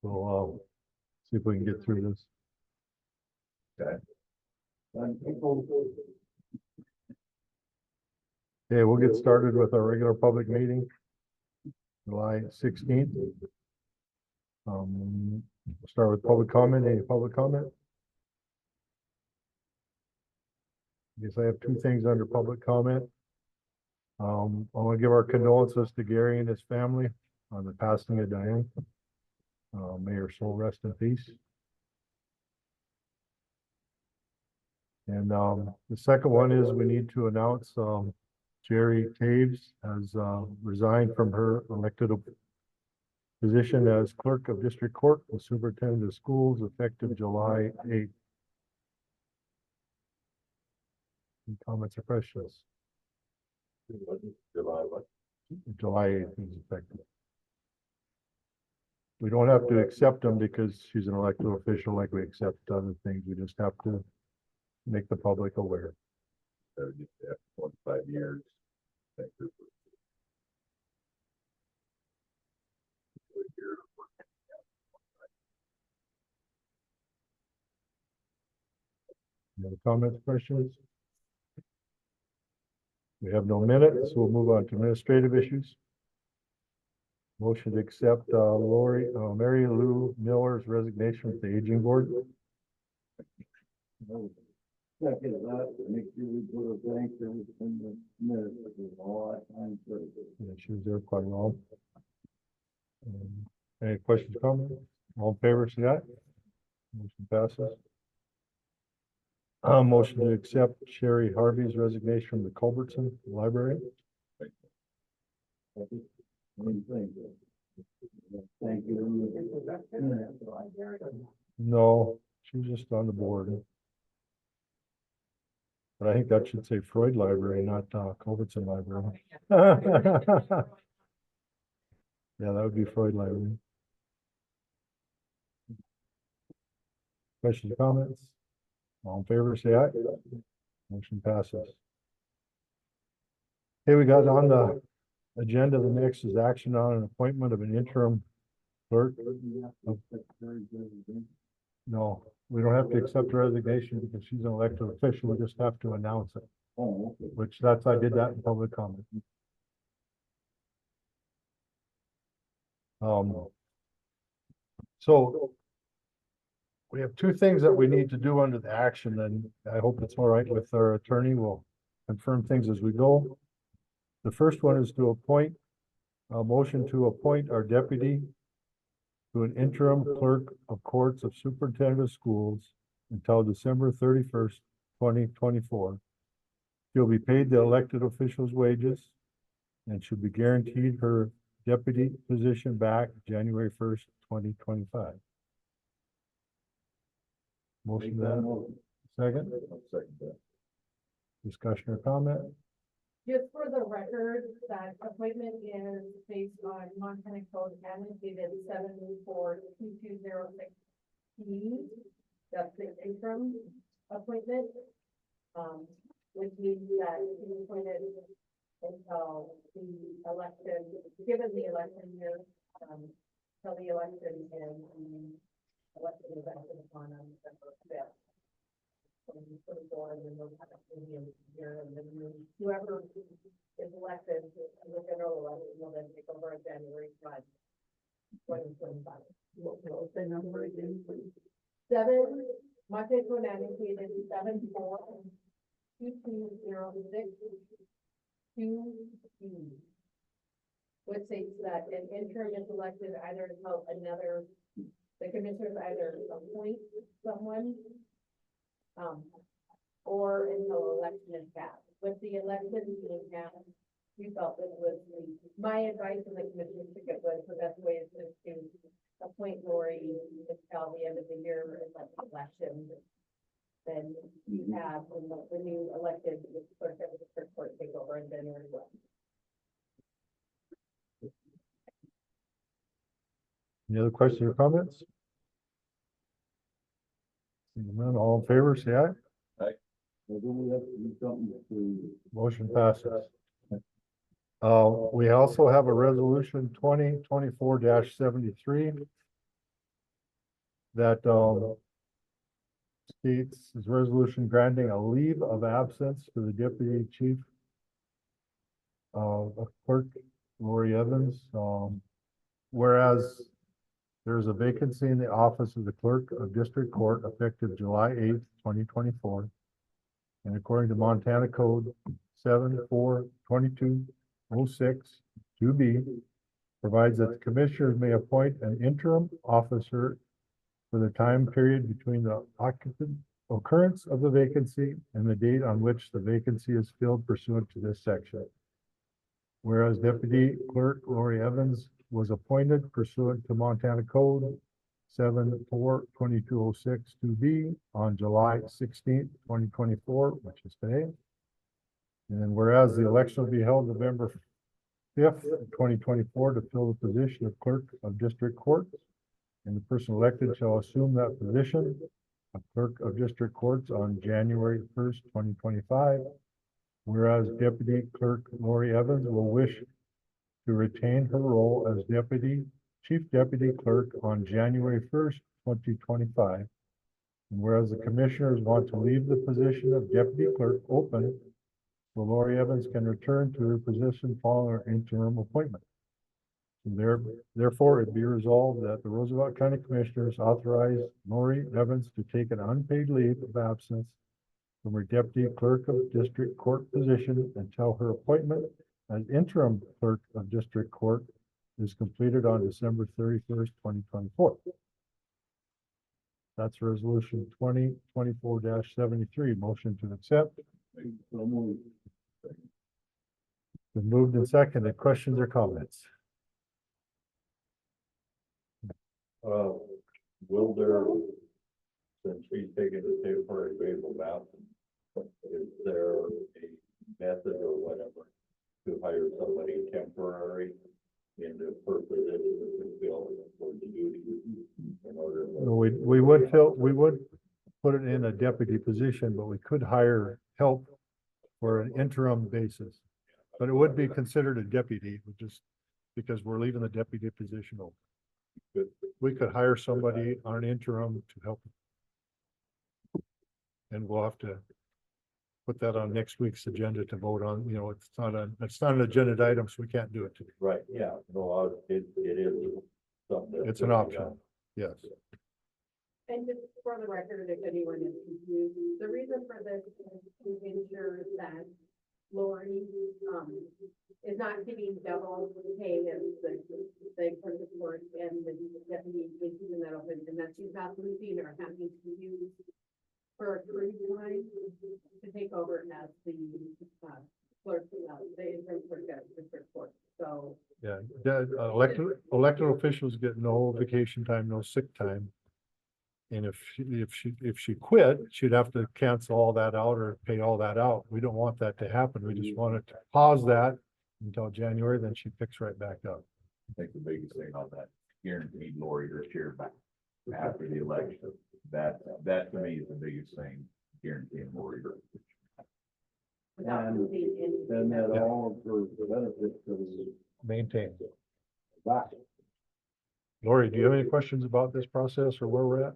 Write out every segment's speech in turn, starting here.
So, see if we can get through this. Okay, we'll get started with our regular public meeting, July 16th. We'll start with public comment. Any public comment? Guess I have two things under public comment. I want to give our condolences to Gary and his family on the passing of Diane. May her soul rest in peace. And the second one is we need to announce Jerry Taves has resigned from her elected position as clerk of district court and superintendent of schools effective July 8th. Any comments or questions? July 8th is effective. We don't have to accept them because she's an elected official like we accept other things. We just have to make the public aware. 25 years. Thank you. Any other comments, questions? We have no minutes, so we'll move on to administrative issues. Motion to accept Mary Lou Miller's resignation with the aging board. Second that, make sure we put a thank you in the minutes, because all that time for it. Yeah, she was there quite long. Any questions, comments? All in favor, say aye. Motion passes. Motion to accept Sherry Harvey's resignation from the Culbertson Library. Thank you. No, she was just on the board. But I think that should say Freud Library, not Culbertson Library. Yeah, that would be Freud Library. Questions, comments? All in favor, say aye. Motion passes. Okay, we got on the agenda. The next is action on an appointment of an interim clerk. No, we don't have to accept her resignation because she's an elected official. We just have to announce it, Oh, okay. which I did that in public comment. So we have two things that we need to do under the action, and I hope it's all right with our attorney. We'll confirm things as we go. The first one is to appoint a motion to appoint our deputy to an interim clerk of courts of superintendent of schools until December 31st, 2024. She'll be paid the elected official's wages and should be guaranteed her deputy position back January 1st, 2025. Motion that. Second, Second that. discussion or comment? Just for the record, that appointment is based on Montana Code annotated 742206 P. That's the interim appointment. Which means that he was appointed until the election, given the election year, till the election and the election is acted upon on December 5th. And then we'll have a year, and then whoever is elected in the general election will then take over on January 5th, 2025. What was the number again, please? 7, Monte Code annotated 742206 2B. Which states that an interim is elected either until the commissioners either appoint someone or until election is passed. With the election being passed, we felt this was my advice, and the commission took it was the best way is to appoint Lori until the end of the year and let the election. Then you have the new elected clerk of the district court take over in January 1. Any other questions or comments? Seeing none, all in favor, say aye. Well, then we have to do something to. Motion passes. We also have a resolution 2024-73. that, states is resolution granting a leave of absence to the deputy chief of clerk Lori Evans, whereas there's a vacancy in the office of the clerk of district court effective July 8th, 2024. And according to Montana Code 742206 2B, provides that the commissioners may appoint an interim officer for the time period between the occurrence of the vacancy and the date on which the vacancy is filled pursuant to this section. Whereas Deputy Clerk Lori Evans was appointed pursuant to Montana Code 742206 2B on July 16th, 2024, which is today. And whereas the election will be held November 5th, 2024 to fill the position of Clerk of District Court, and the person elected shall assume that position of Clerk of District Courts on January 1st, 2025. Whereas Deputy Clerk Lori Evans will wish to retain her role as Chief Deputy Clerk on January 1st, 2025. And whereas the commissioners want to leave the position of Deputy Clerk open, so Lori Evans can return to her position following her interim appointment. Therefore, it be resolved that the Roosevelt County Commissioners authorize Lori Evans to take an unpaid leave of absence from her Deputy Clerk of District Court position until her appointment as interim Clerk of District Court is completed on December 31st, 2024. That's resolution 2024-73. Motion to accept. So moved. Been moved and seconded. Questions or comments? Will there, since she's taking the temporary leave of absence, is there a method or whatever to hire somebody temporary into her position to fill for the duty in order? We would put it in a deputy position, but we could hire help for an interim basis. But it would be considered a deputy, just because we're leaving the deputy position open. We could hire somebody on an interim to help. And we'll have to put that on next week's agenda to vote on. You know, it's not an agenda item, so we can't do it today. Right, yeah, no, it is something. It's an option. Yes. And just for the record, if anyone is confused, the reason for this is to ensure that Lori, is not getting double pay as the clerk of court and the deputy is keeping that open, and that she's not losing or having to use her accrued time to take over as the clerk, the interim clerk of district court. So Yeah, elected officials get no vacation time, no sick time. And if she quit, she'd have to cancel all that out or pay all that out. We don't want that to happen. We just want to pause that until January, then she picks right back up. I think the biggest thing on that, guaranteed Lori her share back after the election. That to me is the biggest thing, guaranteeing Lori her. without And losing any. then that all for the benefit of the Maintain. back. Lori, do you have any questions about this process or where we're at?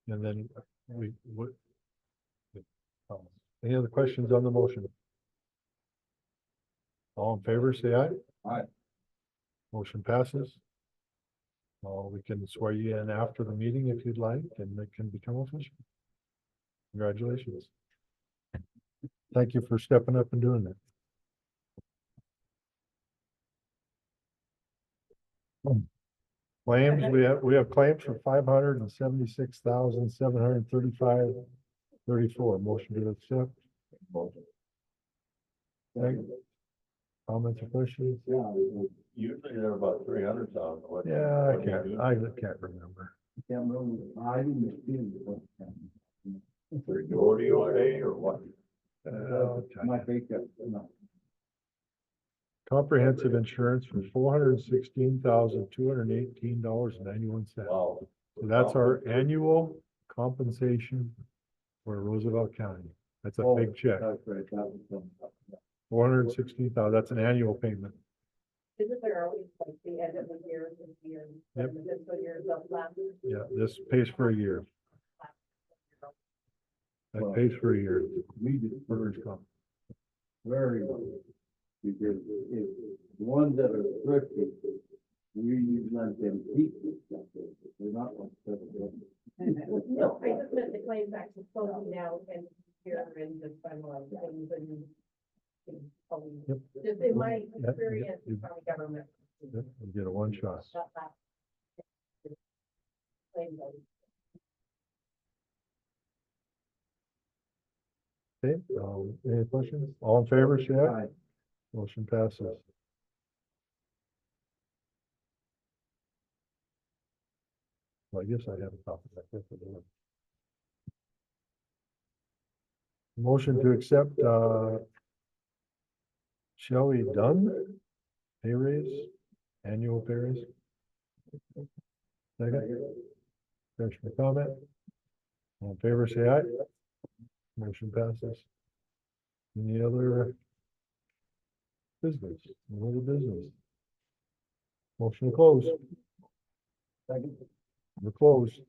And then we would. Any other questions on the motion? All in favor, say aye. Aye. Motion passes. We can swear you in after the meeting if you'd like, and it can become official. Congratulations. Thank you for stepping up and doing that. Claims, we have claims for $576,735.34. Motion to accept. Comments or questions? Yeah, Usually they're about 300,000. Yeah, I can't remember. can't remember, I didn't see it. For rodeo day or what? My paycheck, no. Comprehensive insurance for $416,218.91. Wow. So that's our annual compensation for Roosevelt County. That's a big check. That's right, that was some. $416,000, that's an annual payment. Isn't there always like the end of the year, this year, Yep. the fiscal year, the last? Yeah, this pays for a year. That pays for a year. We did Workers' comp. very well. Because if the ones that are thrifty, we let them keep this stuff. They're not like seven. No, I just meant the claims actually closing out and here and just finalizing things and. Yep. Just in my Yeah, experience you- from government. Yep, you get a one shot. that- claim those. Okay, any questions? All in favor, say aye. Aye. Motion passes. Well, I guess I have a copy of that. for the one. Motion to accept, Shelley Dunn, pay raise, annual pay raise. Second, Commissioner comment. All in favor, say aye. Motion passes. Any other business, any other business? Motion to close. Second. We're closed.